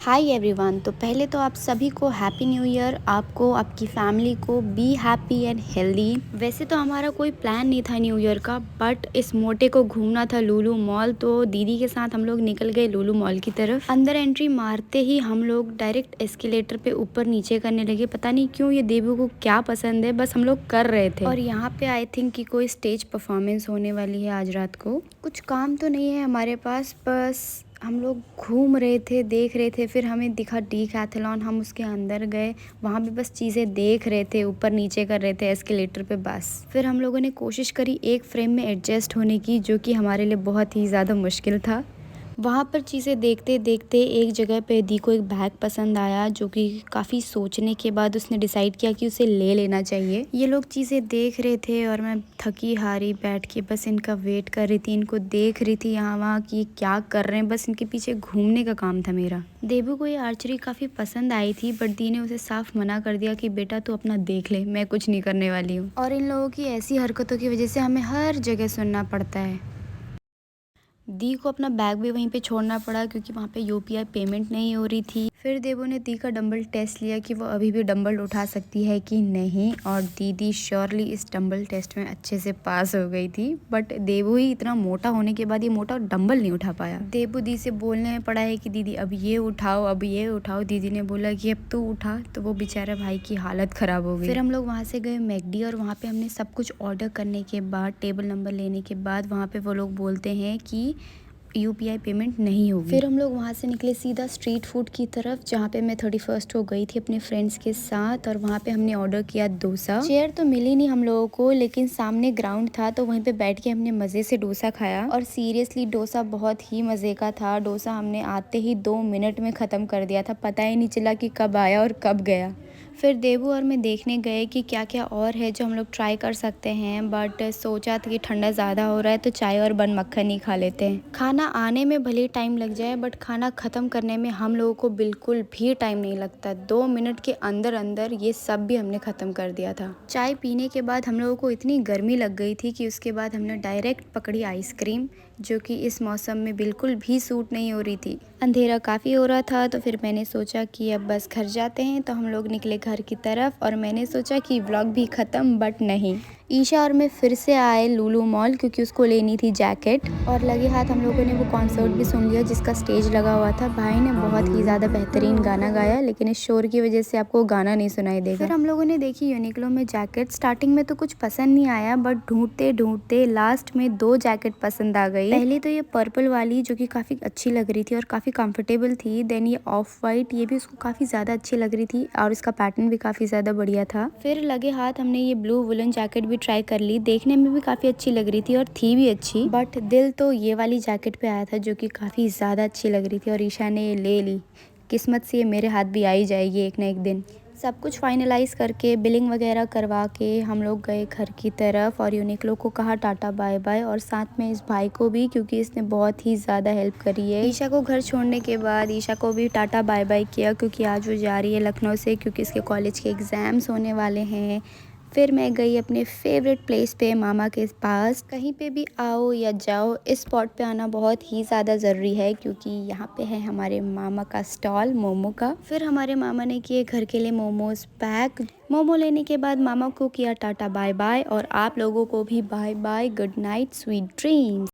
Hi everyone. तो पहले तो आप सभी को हैप्पी न्यू ईयर। आपको, आपकी फैमिली को बी हैप्पी एंड हेल्दी। वैसे तो हमारा कोई प्लान नहीं था न्यू ईयर का, बट इस मोटे को घूमना था लुलु मॉल, तो दीदी के साथ हम लोग निकल गए लुलु मॉल की तरफ। अंदर एंट्री मारते ही हम लोग डायरेक्ट एस्केलेटर पे ऊपर नीचे करने लगे। पता नहीं क्यों, ये देबू को क्या पसंद है, बस हम लोग कर रहे थे। और यहाँ पे आई थिंक कि कोई स्टेज परफॉर्मेंस होने वाली है आज रात को। कुछ काम तो नहीं है हमारे पास, बस हम लोग घूम रहे थे, देख रहे थे। फिर हमें दिखा डीकैथलॉन, हम उसके अंदर गए। वहाँ भी बस चीज़ें देख रहे थे, ऊपर नीचे कर रहे थे एस्केलेटर पे बस। फिर हम लोगों ने कोशिश करी एक फ्रेम में एडजस्ट होने की, जो कि हमारे लिए बहुत ही ज़्यादा मुश्किल था। वहाँ पर चीज़ें देखते देखते एक जगह पे दी को एक बैग पसंद आया, जो कि काफ़ी सोचने के बाद उसने डिसाइड किया कि उसे ले लेना चाहिए। ये लोग चीज़ें देख रहे थे और मैं थकी हारी बैठ के बस इनका वेट कर रही थी, इनको देख रही थी यहाँ वहाँ कि क्या कर रहे हैं। बस इनके पीछे घूमने का काम था मेरा। देबू को ये आर्चरी काफ़ी पसंद आई थी, बट दी ने उसे साफ मना कर दिया कि बेटा तू अपना देख ले, मैं कुछ नहीं करने वाली हूँ। और इन लोगों की ऐसी हरकतों की वजह से हमें हर जगह सुनना पड़ता है। दी को अपना बैग भी वहीं पे छोड़ना पड़ा, क्योंकि वहाँ पे यूपीआई पेमेंट नहीं हो रही थी। फिर देबू ने दी का डंबल टेस्ट लिया कि वो अभी भी डंबल उठा सकती है कि नहीं, और दीदी श्योरली इस डंबल टेस्ट में अच्छे से पास हो गई थी। बट देबू ही इतना मोटा होने के बाद ये मोटा डंबल नहीं उठा पाया। देबू दी से बोलने में पड़ा है कि दीदी अब ये उठाओ, अब ये उठाओ। दीदी ने बोला कि अब तू उठा, तो वो बेचारा भाई की हालत ख़राब हो गई। फिर हम लोग वहाँ से गए मैकडी, और वहाँ पे हमने सब कुछ ऑर्डर करने के बाद, टेबल नंबर लेने के बाद, वहाँ पे वो लोग बोलते हैं कि यूपीआई पेमेंट नहीं होगी। फिर हम लोग वहाँ से निकले सीधा स्ट्रीट फूड की तरफ, जहाँ पे मैं 31st को गई थी अपने फ्रेंड्स के साथ। और वहाँ पे हमने ऑर्डर किया डोसा। चेयर तो मिली नहीं हम लोगों को, लेकिन सामने ग्राउंड था, तो वहीं पे बैठ के हमने मज़े से डोसा खाया। और सीरियसली डोसा बहुत ही मज़े का था। डोसा हमने आते ही 2 मिनट में ख़त्म कर दिया था, पता ही नहीं चला कि कब आया और कब गया। फिर देबू और मैं देखने गए कि क्या क्या और है जो हम लोग ट्राई कर सकते हैं, बट सोचा था कि ठंडा ज़्यादा हो रहा है तो चाय और बन मक्खन ही खा लेते हैं। खाना आने में भले टाइम लग जाए, बट खाना ख़त्म करने में हम लोगों को बिल्कुल भी टाइम नहीं लगता। 2 मिनट के अंदर अंदर ये सब भी हमने ख़त्म कर दिया था। चाय पीने के बाद हम लोगों को इतनी गर्मी लग गई थी कि उसके बाद हमने डायरेक्ट पकड़ी आइसक्रीम, जो कि इस मौसम में बिल्कुल भी सूट नहीं हो रही थी। अंधेरा काफ़ी हो रहा था, तो फिर मैंने सोचा कि अब बस घर जाते हैं। तो हम लोग निकले घर की तरफ, और मैंने सोचा कि व्लॉग भी ख़त्म, बट नहीं। ईशा और मैं फिर से आए लुलु मॉल, क्योंकि उसको लेनी थी जैकेट। और लगे हाथ हम लोगों ने वो कॉन्सर्ट भी सुन लिया जिसका स्टेज लगा हुआ था। भाई ने बहुत ही ज़्यादा बेहतरीन गाना गाया, लेकिन इस शोर की वजह से आपको गाना नहीं सुनाई देगा। फिर हम लोगों ने देखी यूनिक्लो में जैकेट। स्टार्टिंग में तो कुछ पसंद नहीं आया, बट ढूंढते ढूंढते लास्ट में 2 जैकेट पसंद आ गई। पहले तो ये पर्पल वाली, जो कि काफ़ी अच्छी लग रही थी और काफ़ी कंफर्टेबल थी। देन ये ऑफ वाइट, ये भी उसको काफ़ी ज़्यादा अच्छी लग रही थी, और इसका पैटर्न भी काफ़ी ज़्यादा बढ़िया था। फिर लगे हाथ हमने ये ब्लू वुलन जैकेट भी ट्राई कर ली। देखने में भी काफ़ी अच्छी लग रही थी और थी भी अच्छी, बट दिल तो ये वाली जैकेट पे आया था, जो कि काफ़ी ज़्यादा अच्छी लग रही थी। और ईशा ने ये ले ली। किस्मत से ये मेरे हाथ भी आ ही जाएगी एक ना एक दिन। सब कुछ फाइनलाइज करके, बिलिंग वगैरह करवा के हम लोग गए घर की तरफ, और यूनिक्लो को कहा टाटा बाय बाय, और साथ में इस भाई को भी, क्योंकि इसने बहुत ही ज़्यादा हेल्प करी है। ईशा को घर छोड़ने के बाद ईशा को भी टाटा बाय बाय किया, क्योंकि आज वो जा रही है लखनऊ से, क्योंकि इसके कॉलेज के एग्ज़ाम्स होने वाले हैं। फिर मैं गई अपने फेवरेट प्लेस पे, मामा के पास। कहीं पे भी आओ या जाओ, इस स्पॉट पे आना बहुत ही ज़्यादा ज़रूरी है, क्योंकि यहाँ पे है हमारे मामा का स्टॉल मोमो का। फिर हमारे मामा ने किए घर के लिए मोमोज पैक। मोमो लेने के बाद मामा को किया टाटा बाय बाय, और आप लोगों को भी bye bye, good night, sweet dreams.